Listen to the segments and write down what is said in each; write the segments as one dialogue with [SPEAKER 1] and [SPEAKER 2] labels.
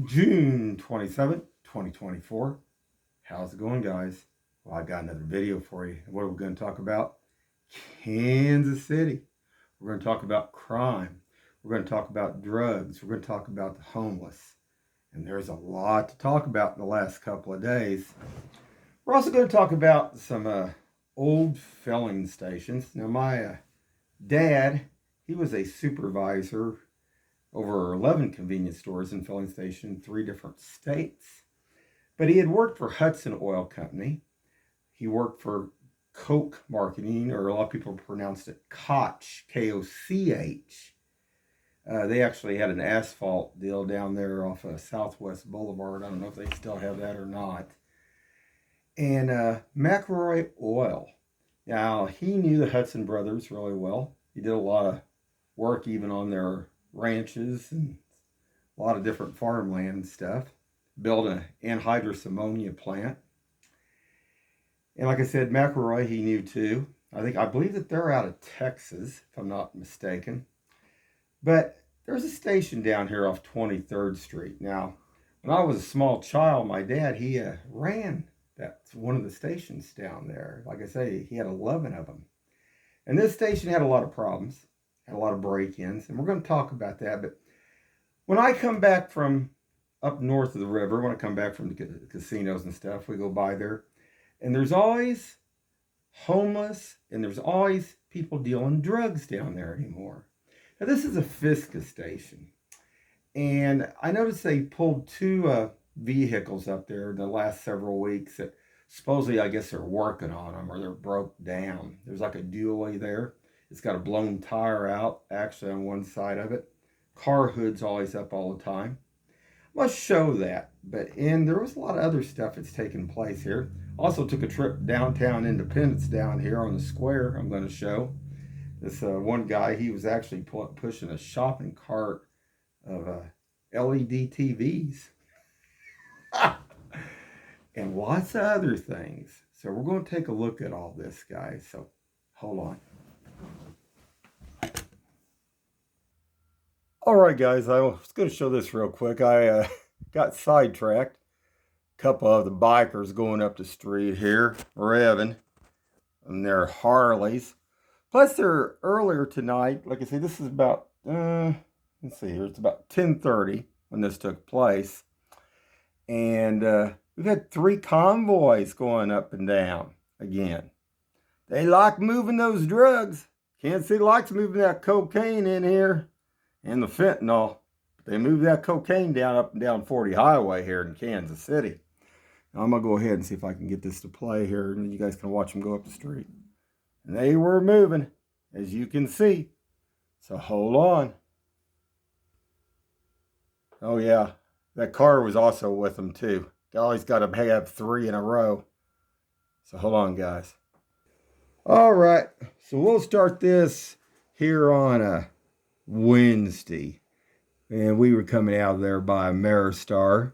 [SPEAKER 1] June 27th, 2024. How's it going, guys? Well, I got another video for you. What are we going to talk about? Kansas City. We're going to talk about crime. We're going to talk about drugs. We're going to talk about the homeless. And there's a lot to talk about in the last couple of days. We're also going to talk about some old filling stations. Now, my dad, he was a supervisor over 11 convenience stores and filling stations in 3 different states. But he had worked for Hudson Oil Company. He worked for Coke Marketing, or a lot of people pronounced it Koch, K-O-C-H. They actually had an asphalt deal down there off of Southwest Boulevard. I don't know if they still have that or not. And McElroy Oil. Now, he knew the Hudson brothers really well. He did a lot of work even on their ranches and a lot of different farmland and stuff. Built an anhydrous ammonia plant. And like I said, McElroy, he knew too. I believe that they're out of Texas, if I'm not mistaken. But there's a station down here off 23rd Street. Now, when I was a small child, my dad, he ran one of the stations down there. Like I say, he had 11 of them. And this station had a lot of problems, had a lot of break-ins, and we're going to talk about that. But when I come back from up north of the river, when I come back from the casinos and stuff, we go by there, and there's always homeless, and there's always people dealing drugs down there anymore. Now, this is a Fisca station, and I noticed they pulled 2 vehicles up there in the last several weeks that supposedly, I guess, they're working on them or they're broke down. There's like a dually there. It's got a blown tire out, actually, on one side of it. Car hood's always up all the time. Must show that. And there was a lot of other stuff that's taking place here. Also took a trip downtown Independence down here on the square I'm going to show. This one guy, he was actually pushing a shopping cart of LED TVs. And lots of other things. So we're going to take a look at all this, guys. So hold on. All right, guys, I was going to show this real quick. I got sidetracked. A couple of the bikers going up the street here, revving, and their Harleys. Plus, they're earlier tonight. Like I say, this is about, let's see here, it's about 10:30 when this took place. And we've had 3 convoys going up and down again. They like moving those drugs. Kansas City likes moving that cocaine in here and the fentanyl. They move that cocaine down up and down 40 Highway here in Kansas City. Now, I'm going to go ahead and see if I can get this to play here, and you guys can watch them go up the street. And they were moving, as you can see. So hold on. Oh, yeah. That car was also with them, too. You always got to have 3 in a row. So hold on, guys. All right. So we'll start this here on a Wednesday. And we were coming out of there by Maristar.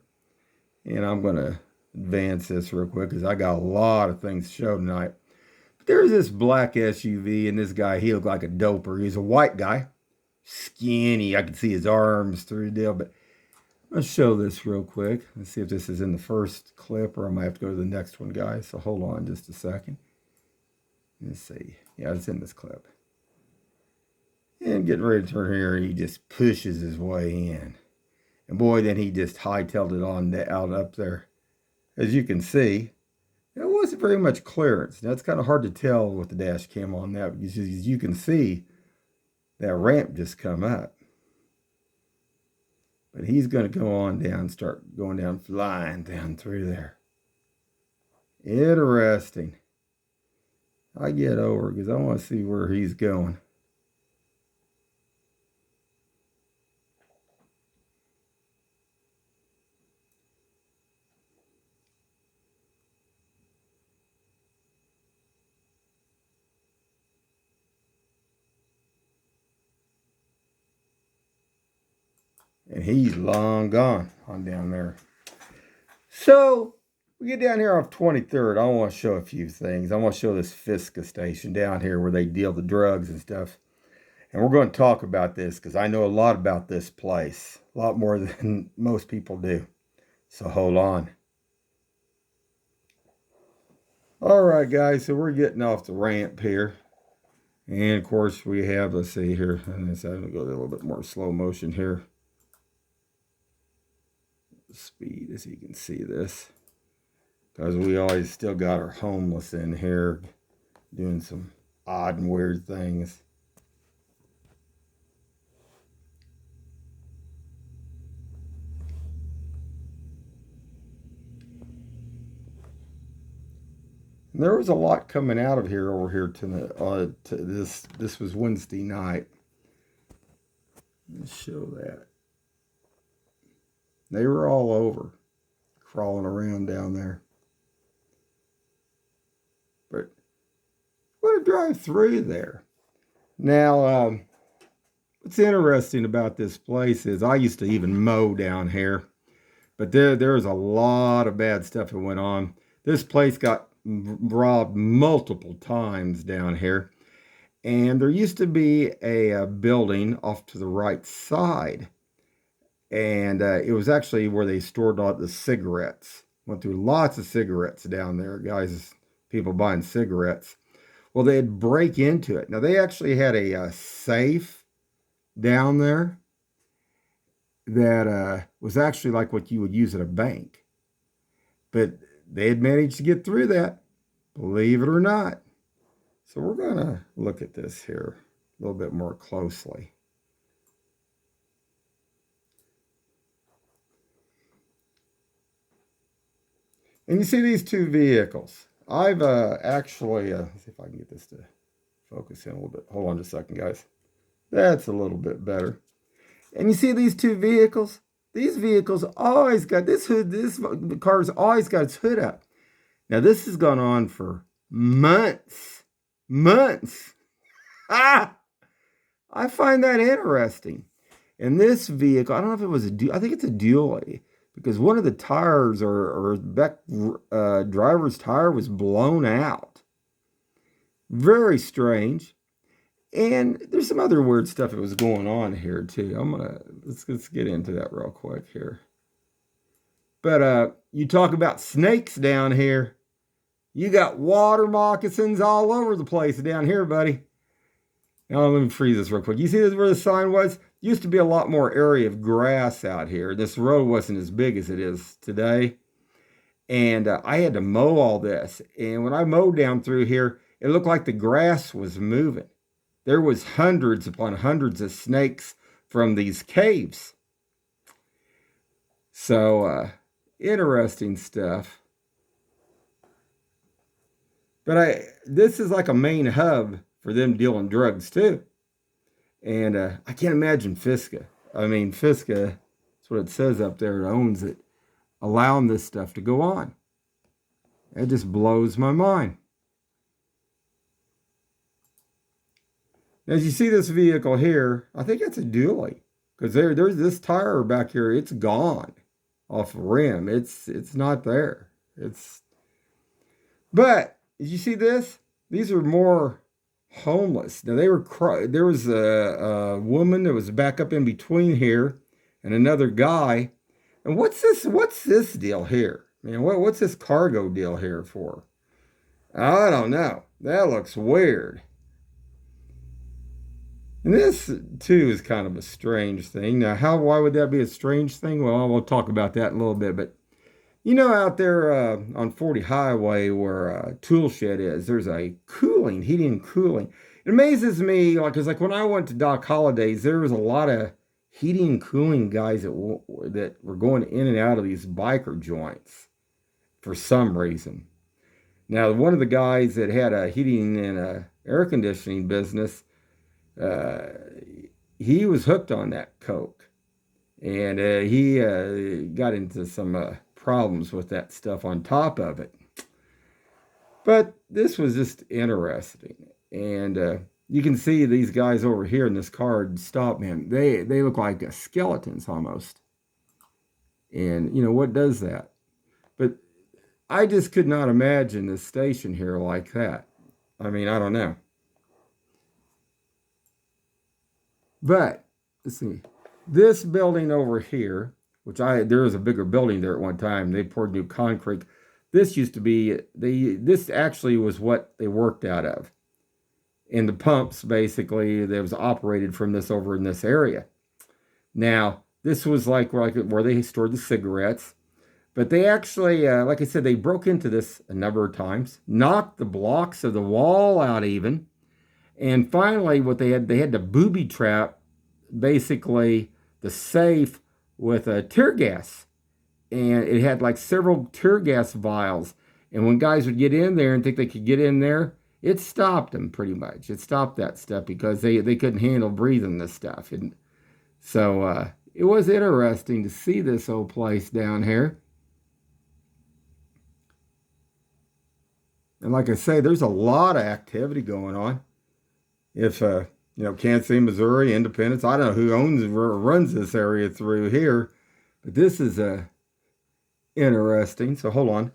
[SPEAKER 1] And I'm going to advance this real quick because I got a lot of things to show tonight. But there's this black SUV, and this guy, he looked like a doper. He's a white guy. Skinny. I could see his arms through the deal, but let's show this real quick. Let's see if this is in the first clip or I might have to go to the next one, guys. So hold on just a second. Let's see. Yeah, it's in this clip. And getting ready to turn here, he just pushes his way in. And boy, then he just hightailed it on out up there. As you can see, there wasn't very much clearance. Now, it's kind of hard to tell with the dash cam on that because as you can see, that ramp just come up. But he's going to go on down, start going down, flying down through there. Interesting. I get over because I want to see where he's going. And he's long gone on down there. So we get down here off 23rd. I want to show a few things. I want to show this Fisca station down here where they deal the drugs and stuff. And we're going to talk about this because I know a lot about this place, a lot more than most people do. So hold on. All right, guys, so we're getting off the ramp here. And of course we have, let's see here, I'm going to go a little bit more slow motion here. Speed as you can see this. Because we always still got our homeless in here doing some odd and weird things. And there was a lot coming out of here over here to this was Wednesday night. Let's show that. They were all over, crawling around down there. But we're going to drive through there. Now, what's interesting about this place is I used to even mow down here. But there's a lot of bad stuff that went on. This place got robbed multiple times down here. And there used to be a building off to the right side. And it was actually where they stored all the cigarettes. Went through lots of cigarettes down there, guys. People buying cigarettes. Well, they'd break into it. Now, they actually had a safe down there that was actually like what you would use at a bank. But they had managed to get through that, believe it or not. So we're going to look at this here a little bit more closely. And you see these two vehicles. I've actually, let's see if I can get this to focus in a little bit. Hold on just a second, guys. That's a little bit better. And you see these two vehicles? These vehicles always got this hood, this car's always got its hood up. Now, this has gone on for months. Months. I find that interesting. And this vehicle, I don't know if it was I think it's a dually, because one of the tires or back driver's tire was blown out. Very strange. And there's some other weird stuff that was going on here too. Let's get into that real quick here. But you talk about snakes down here. You got water moccasins all over the place down here, buddy. Now let me freeze this real quick. You see this where the sign was? Used to be a lot more area of grass out here. This road wasn't as big as it is today. And I had to mow all this. And when I mowed down through here, it looked like the grass was moving. There was hundreds upon hundreds of snakes from these caves. So, interesting stuff. But this is like a main hub for them dealing drugs too. And I can't imagine Fisca. I mean, Fisca, that's what it says up there, it owns it, allowing this stuff to go on. It just blows my mind. As you see this vehicle here, I think it's a dually. Because there's this tire back here, it's gone off the rim. It's not there. But, did you see this? These are more homeless. Now, there was a woman that was back up in between here and another guy. And what's this deal here? I mean, what's this cargo deal here for? I don't know. That looks weird. And this, too, is kind of a strange thing. Now, why would that be a strange thing? Well, we'll talk about that in a little bit. But, you know, out there on 40 Highway where Tool Shed is, there's a heating and cooling. It amazes me, because when I went to Doc Holliday's, there was a lot of heating and cooling guys that were going in and out of these biker joints for some reason. Now, one of the guys that had a heating and air conditioning business, he was hooked on that coke, and he got into some problems with that stuff on top of it. But this was just interesting, and you can see these guys over here in this car stop, man. They look like skeletons almost, and you know what does that? But I just could not imagine this station here like that. I mean, I don't know. But let's see, this building over here, which there was a bigger building there at one time. They poured new concrete. This used to be this actually was what they worked out of. And the pumps basically that was operated from this over in this area. Now, this was like where they stored the cigarettes. But they actually, like I said, they broke into this a number of times, knocked the blocks of the wall out even. And finally, what they had to booby trap basically the safe with a tear gas. And it had like several tear gas vials. And when guys would get in there and think they could get in there, it stopped them pretty much. It stopped that stuff because they couldn't handle breathing this stuff. And so it was interesting to see this old place down here. And like I say, there's a lot of activity going on. If, Kansas City, Missouri, Independence, I don't know who owns or runs this area through here, but this is interesting. So hold on.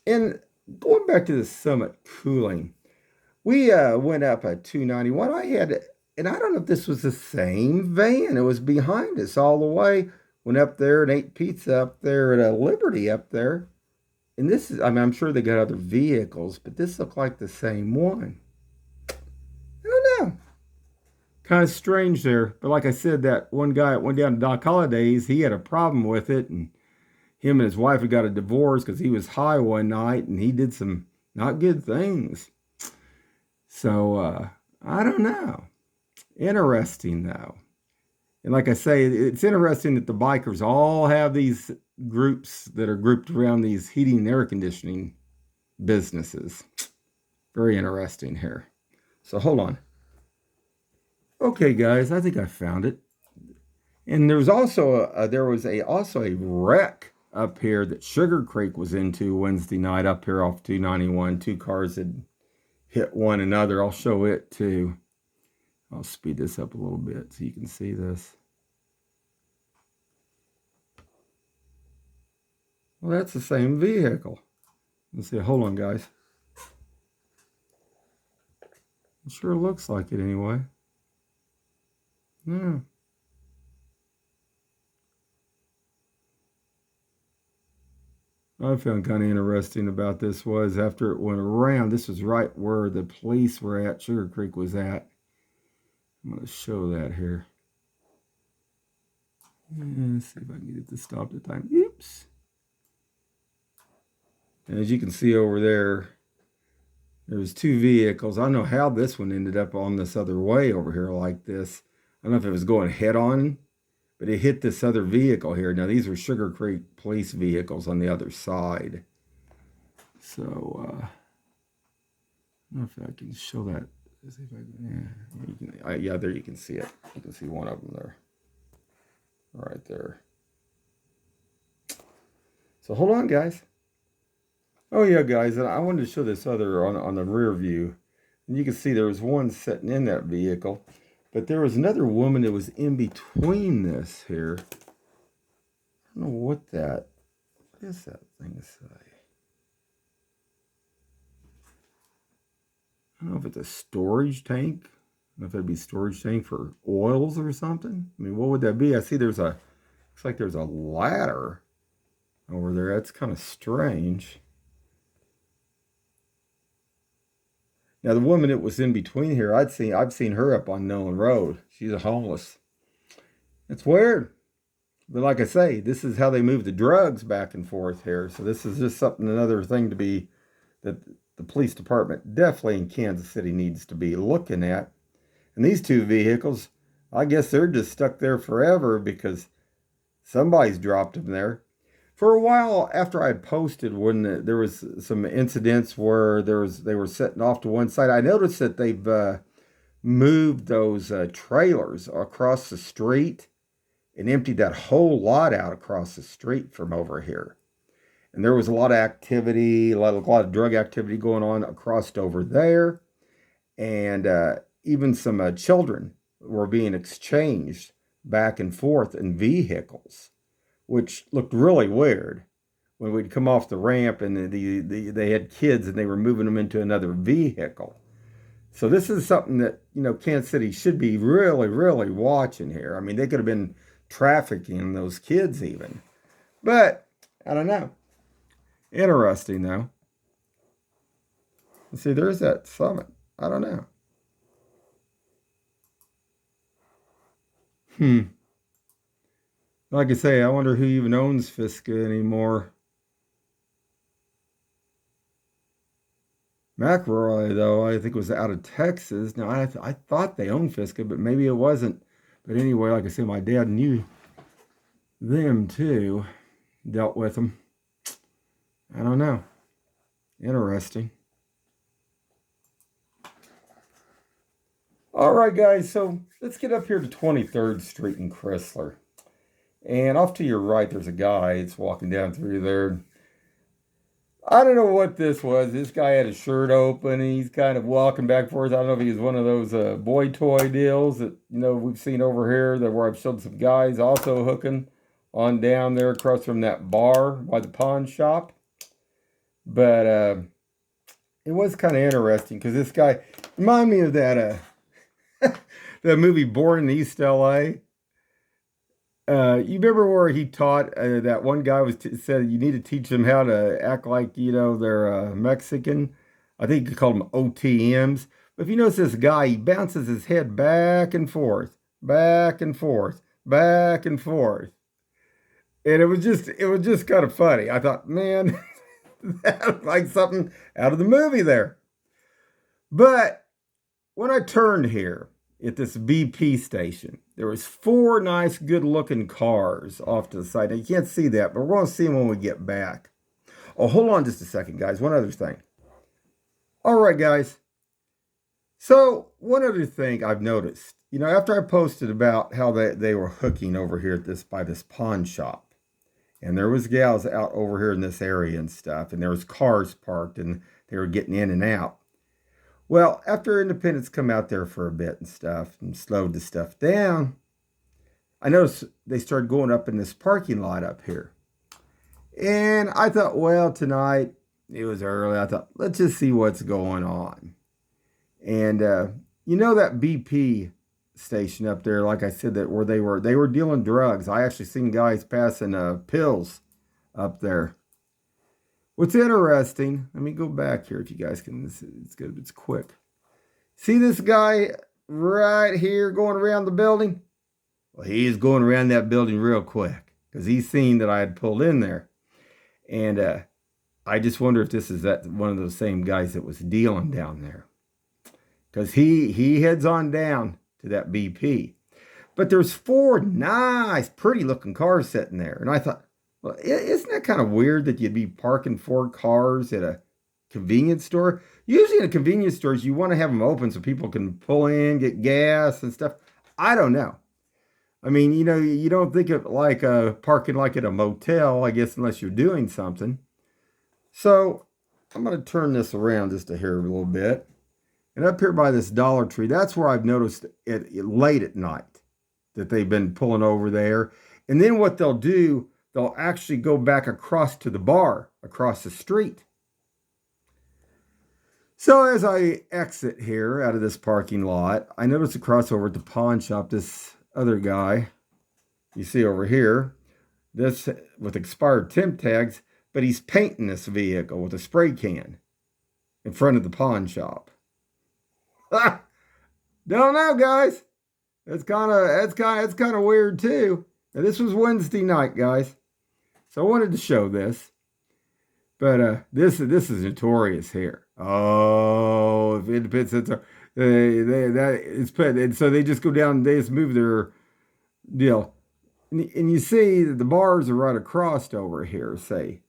[SPEAKER 1] And going back to the Summit cooling, we went up at 291. And I don't know if this was the same van. It was behind us all the way. Went up there and ate pizza up there at Liberty up there. And this is, I'm sure they got other vehicles, but this looked like the same one. I don't know. Kind of strange there. But like I said, that one guy that went down to Doc Holliday's, he had a problem with it. And him and his wife had got a divorce because he was high one night and he did some not good things. So, I don't know. Interesting, though. And like I say, it's interesting that the bikers all have these groups that are grouped around these heating and air conditioning businesses. Very interesting here. So hold on. Okay, guys, I think I found it. And there was also a wreck up here that Sugar Creek was into Wednesday night up here off 291. Two cars had hit one another. I'll show it too. I'll speed this up a little bit so you can see this. Well, that's the same vehicle. Let's see. Hold on, guys. It sure looks like it anyway. Yeah. I found kind of interesting about this was after it went around, this was right where the police were at, Sugar Creek was at. I'm going to show that here. Let's see if I can get it to stop the time. Oops. And as you can see over there, there's two vehicles. I don't know how this one ended up on this other way over here like this. I don't know if it was going head on, but it hit this other vehicle here. Now, these were Sugar Creek police vehicles on the other side. So, I don't know if I can show that. Let's see if I can, yeah, there you can see it. You can see one of them there. Right there. So, hold on, guys. Oh, yeah, guys, and I wanted to show this other on the rear view. And you can see there was one sitting in that vehicle. But there was another woman that was in between this here. I don't know what is that thing to say? I don't know if it's a storage tank. I don't know if it'd be a storage tank for oils or something. I mean, what would that be? I see looks like there's a ladder over there. That's kind of strange. Now, the woman that was in between here, I've seen her up on Nolan Road. She's a homeless. It's weird. But like I say, this is how they move the drugs back and forth here. So this is just another thing that the police department definitely in Kansas City needs to be looking at. And these two vehicles, I guess they're just stuck there forever because somebody's dropped them there. For a while after I had posted, when there was some incidents where they were setting off to one side, I noticed that they've moved those trailers across the street and emptied that whole lot out across the street from over here. And there was a lot of activity, a lot of drug activity going on across over there. And even some children were being exchanged back and forth in vehicles, which looked really weird when we'd come off the ramp and they had kids and they were moving them into another vehicle. So this is something that, Kansas City should be really, really watching here. I mean, they could have been trafficking those kids even. But, I don't know. Interesting, though. See, there's that summit. I don't know. Like I say, I wonder who even owns Fisca anymore. McElroy, though, I think was out of Texas. Now, I thought they owned Fisca, but maybe it wasn't. But anyway, like I said, my dad knew them too. Dealt with them. I don't know. Interesting. All right, guys, so let's get up here to 23rd Street in Crysler. And off to your right, there's a guy that's walking down through there. I don't know what this was. This guy had his shirt open, and he's kind of walking back and forth. I don't know if he was one of those boy toy deals that, we've seen over here, that where I've showed some guys also hooking on down there across from that bar by the pawn shop. But it was kind of interesting because this guy reminded me of that that movie Born in East L.A. You remember where he taught that one guy said you need to teach them how to act like, they're Mexican. I think he called them OTMs. But if you notice this guy, he bounces his head back and forth, back and forth, back and forth. And it was just kind of funny. I thought, man, that's like something out of the movie there. But when I turned here at this BP station, there was 4 nice, good-looking cars off to the side. Now, you can't see that, but we're going to see them when we get back. Oh, hold on just a second, guys. One other thing. All right, guys. So, one other thing I've noticed. After I posted about how they were hooking over here by this pawn shop, and there was gals out over here in this area and stuff, and there was cars parked, and they were getting in and out. Well, after independents come out there for a bit and stuff and slowed the stuff down, I noticed they started going up in this parking lot up here. And I thought, well, tonight, it was early. I thought, let's just see what's going on. And that BP station up there, like I said, that where they were dealing drugs. I actually seen guys passing pills up there. What's interesting, let me go back here if you guys can, it's good, it's quick. See this guy right here going around the building? Well, he's going around that building real quick because he's seen that I had pulled in there. And I just wonder if this is one of those same guys that was dealing down there. Because he heads on down to that BP. But there's 4 nice, pretty looking cars sitting there. And I thought, well, isn't that kind of weird that you'd be parking 4 cars at a convenience store? Usually in a convenience stores, you want to have them open so people can pull in, get gas and stuff. I don't know. I mean, you don't think of like parking like at a motel, I guess, unless you're doing something. So I'm going to turn this around just to hear a little bit. And up here by this Dollar Tree, that's where I've noticed it late at night that they've been pulling over there. And then what they'll do, they'll actually go back across to the bar, across the street. So as I exit here out of this parking lot, I notice across over at the pawn shop, this other guy, you see over here, this with expired temp tags, but he's painting this vehicle with a spray can in front of the pawn shop. Don't know, guys. It's kind of weird too. Now, this was Wednesday night, guys. So I wanted to show this. But this is notorious here. Oh, if independents, it's put, and so they just go down and they just move their deal. And you see that the bars are right across over here, say.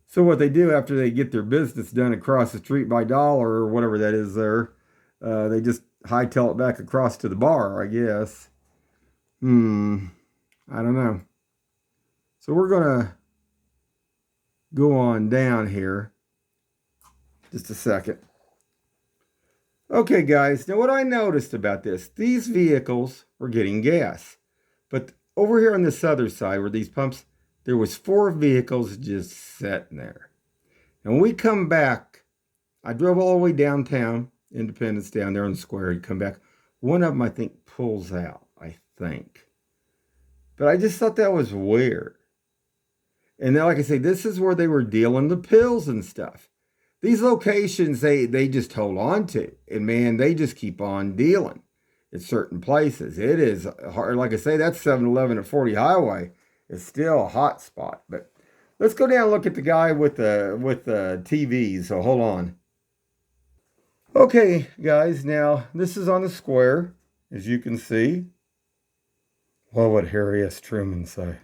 [SPEAKER 1] So what they do after they get their business done across the street by Dollar or whatever that is there, they just hightail it back across to the bar, I guess. I don't know. So we're going to go on down here. Just a second. Okay, guys. Now what I noticed about this, these vehicles were getting gas. But over here on this other side where these pumps, there was 4 vehicles just sitting there. And when we come back, I drove all the way downtown Independence down there on the square. You come back. One of them, I think, pulls out, I think. But I just thought that was weird. And then, like I say, this is where they were dealing the pills and stuff. These locations, they just hold on to. And man, they just keep on dealing at certain places. It is hard. Like I say, that 7-Eleven at 40 Highway is still a hot spot. But let's go down and look at the guy with the TVs. So hold on. Okay, guys, now this is on the square, as you can see. What would Harry S. Truman say?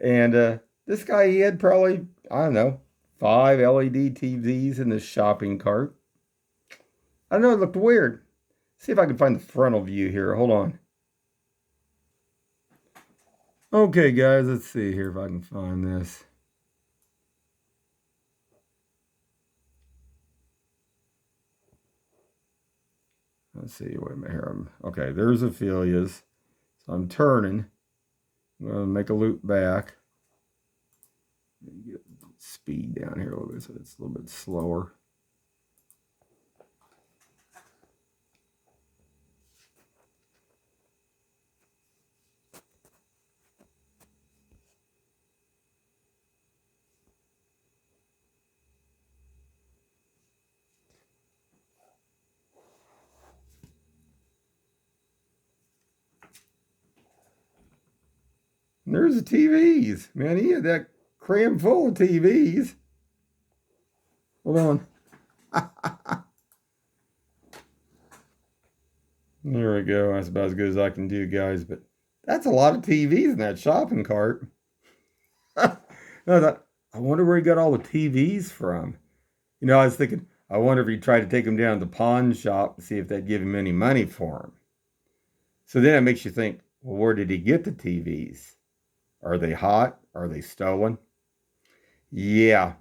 [SPEAKER 1] And this guy, he had probably, I don't know, 5 LED TVs in this shopping cart. I don't know, it looked weird. See if I can find the frontal view here. Hold on. Okay, guys, let's see here if I can find this. Let's see, wait a minute here. Okay, there's Ophelia's. So I'm turning. I'm going to make a loop back. Get speed down here a little bit so it's a little bit slower. And there's the TVs. Man, he had that cram full of TVs. Hold on. There we go. That's about as good as I can do, guys. But that's a lot of TVs in that shopping cart. I thought, I wonder where he got all the TVs from. You know, I was thinking, I wonder if he tried to take them down to the pawn shop and see if they'd give him any money for them. So then it makes you think, well, where did he get the TVs? Are they hot? Are they stolen? Yeah.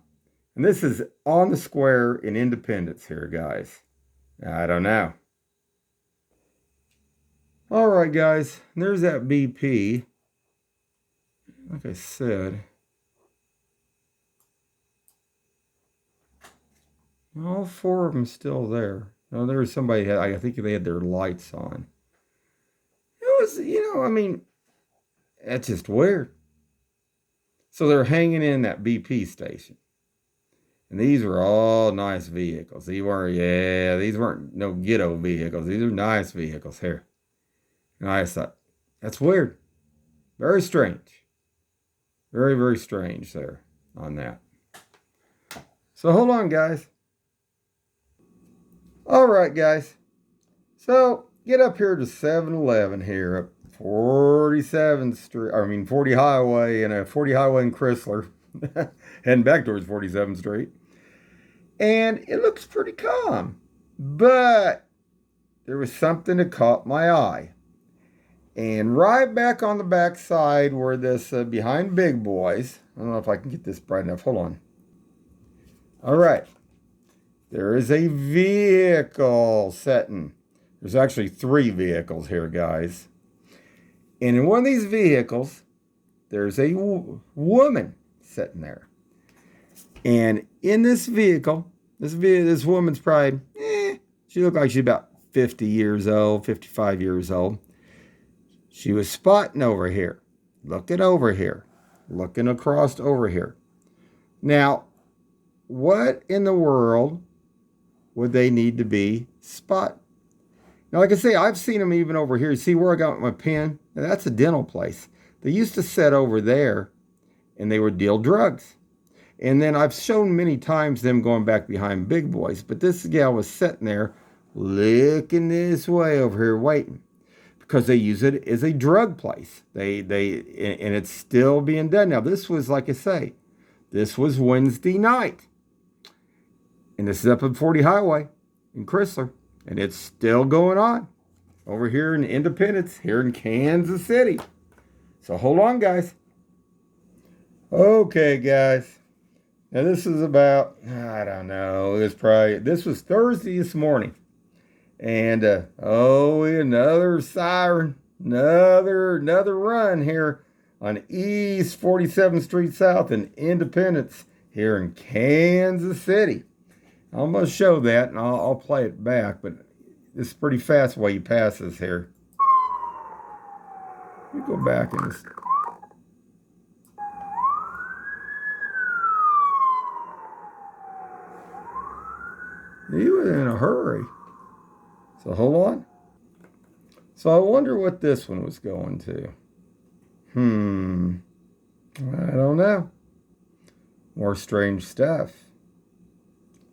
[SPEAKER 1] And this is on the square in Independence here, guys. I don't know. All right, guys. There's that BP. Like I said, all 4 of them still there. Now, there was somebody, I think they had their lights on. It was, you know, I mean, that's just weird. So they're hanging in that BP station. And these were all nice vehicles. These weren't no ghetto vehicles. These are nice vehicles here. And I just thought, that's weird. Very strange. Very, very strange there on that. So hold on, guys. All right, guys. So get up here to 7-Eleven here up 47th Street, 40 Highway and 40 Highway in Crysler, heading back towards 47th Street. And it looks pretty calm, but there was something that caught my eye. And right back on the back side where this, behind Big Boys, I don't know if I can get this bright enough, hold on. All right, there is a vehicle sitting. There's actually 3 vehicles here, guys. And in one of these vehicles, there's a woman sitting there. And in this vehicle, this woman's probably, she looked like she's about 50 years old, 55 years old. She was spotting over here, looking over here, looking across over here. Now, what in the world would they need to be spotting? Now, like I say, I've seen them even over here. See where I got my pen? Now, that's a dental place. They used to sit over there, and they would deal drugs. And then I've shown many times them going back behind Big Boys. But this gal was sitting there looking this way over here waiting. Because they use it as a drug place. And it's still being done. Now, this was, like I say, this was Wednesday night. And this is up at 40 Highway in Crysler. And it's still going on over here in Independence, here in Kansas City. So hold on, guys. Okay, guys. Now this is about, I don't know, this was Thursday this morning. And, another siren, another run here on East 47th Street South in Independence here in Kansas City. I'm going to show that, and I'll play it back, but it's pretty fast while you pass this here. Let me go back and just... He was in a hurry. So hold on. So I wonder what this one was going to. I don't know. More strange stuff.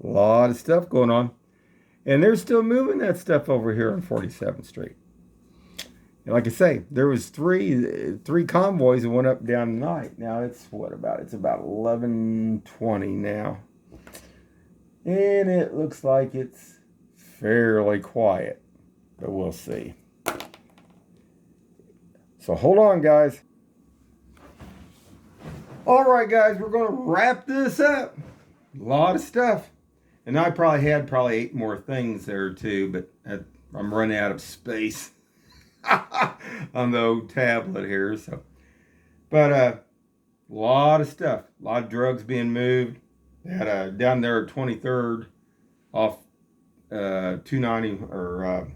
[SPEAKER 1] A lot of stuff going on. And they're still moving that stuff over here on 47th Street. And like I say, there was three convoys that went up down tonight. Now it's it's about 11:20 now. And it looks like it's fairly quiet, but we'll see. So hold on, guys. All right, guys, we're going to wrap this up. A lot of stuff. And I probably had 8 more things there too, but I'm running out of space on the old tablet here. So, but a lot of stuff, a lot of drugs being moved. They had down there at 23rd off 290 or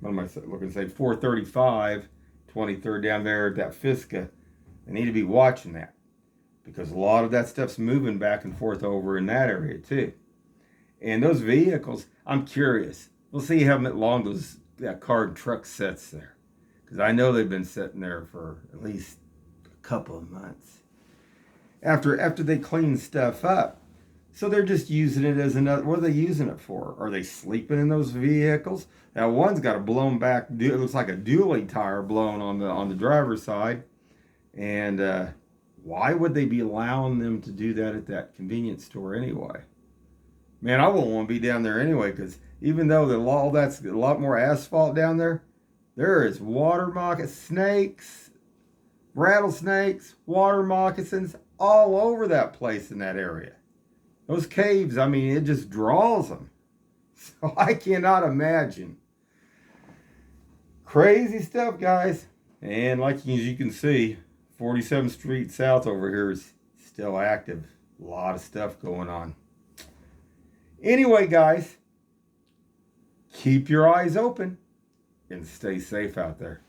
[SPEAKER 1] what am I looking to say? 435, 23rd down there at that Fisca. They need to be watching that because a lot of that stuff's moving back and forth over in that area too. And those vehicles, I'm curious. We'll see how long that car and truck sits there. Because I know they've been sitting there for at least a couple of months. After they clean stuff up. So they're just using it as another, what are they using it for? Are they sleeping in those vehicles? Now one's got a blown back, it looks like a dually tire blown on the driver's side. And why would they be allowing them to do that at that convenience store anyway? Man, I wouldn't want to be down there anyway, because even though that's a lot more asphalt down there, there is water moccasins, snakes, rattlesnakes, water moccasins all over that place in that area. Those caves, I mean, it just draws them. So I cannot imagine. Crazy stuff, guys. And like as you can see, 47th Street South over here is still active. A lot of stuff going on. Anyway, guys, keep your eyes open and stay safe out there.